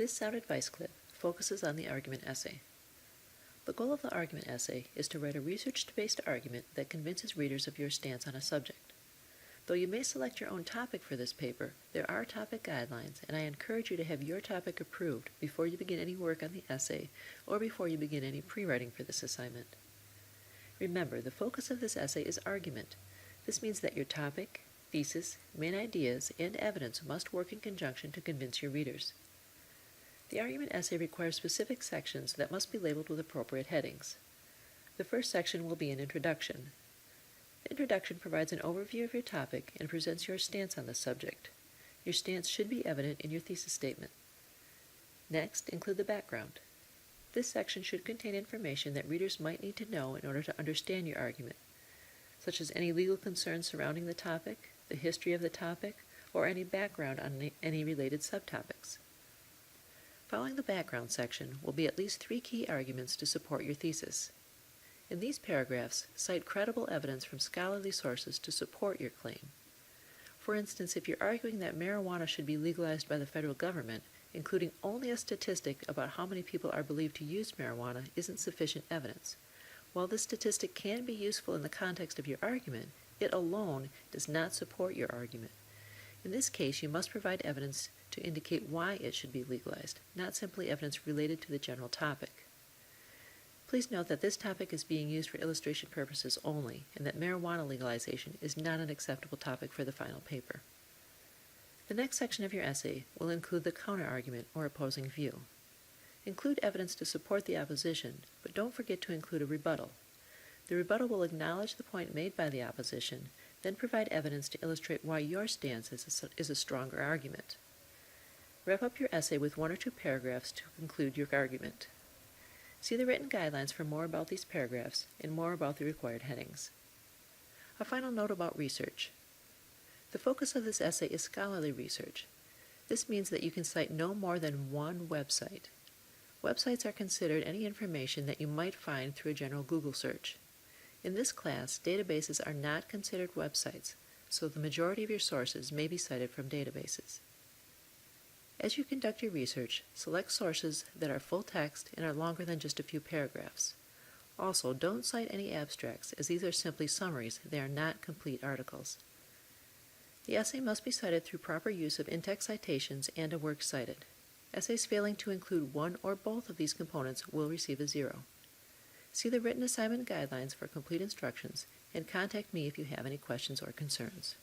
This sound advice clip focuses on the argument essay. The goal of the argument essay is to write a research-based argument that convinces readers of your stance on a subject. Though you may select your own topic for this paper, there are topic guidelines, and I encourage you to have your topic approved before you begin any work on the essay or before you begin any pre-writing for this assignment. Remember, the focus of this essay is argument. This means that your topic, thesis, main ideas, and evidence must work in conjunction to convince your readers. The argument essay requires specific sections that must be labeled with appropriate headings. The first section will be an introduction. The introduction provides an overview of your topic and presents your stance on the subject. Your stance should be evident in your thesis statement. Next, include the background. This section should contain information that readers might need to know in order to understand your argument, such as any legal concerns surrounding the topic, the history of the topic, or any background on any related subtopics. Following the background section will be at least 3 key arguments to support your thesis. In these paragraphs, cite credible evidence from scholarly sources to support your claim. For instance, if you're arguing that marijuana should be legalized by the federal government, including only a statistic about how many people are believed to use marijuana isn't sufficient evidence. While this statistic can be useful in the context of your argument, it alone does not support your argument. In this case, you must provide evidence to indicate why it should be legalized, not simply evidence related to the general topic. Please note that this topic is being used for illustration purposes only, and that marijuana legalization is not an acceptable topic for the final paper. The next section of your essay will include the counterargument or opposing view. Include evidence to support the opposition, but don't forget to include a rebuttal. The rebuttal will acknowledge the point made by the opposition, then provide evidence to illustrate why your stance is a stronger argument. Wrap up your essay with 1 or 2 paragraphs to conclude your argument. See the written guidelines for more about these paragraphs and more about the required headings. A final note about research. The focus of this essay is scholarly research. This means that you can cite no more than 1 website. Websites are considered any information that you might find through a general Google search. In this class, databases are not considered websites, so the majority of your sources may be cited from databases. As you conduct your research, select sources that are full text and are longer than just a few paragraphs. Also, don't cite any abstracts, as these are simply summaries. They are not complete articles. The essay must be cited through proper use of in-text citations and a work cited. Essays failing to include one or both of these components will receive a 0. See the written assignment guidelines for complete instructions, and contact me if you have any questions or concerns.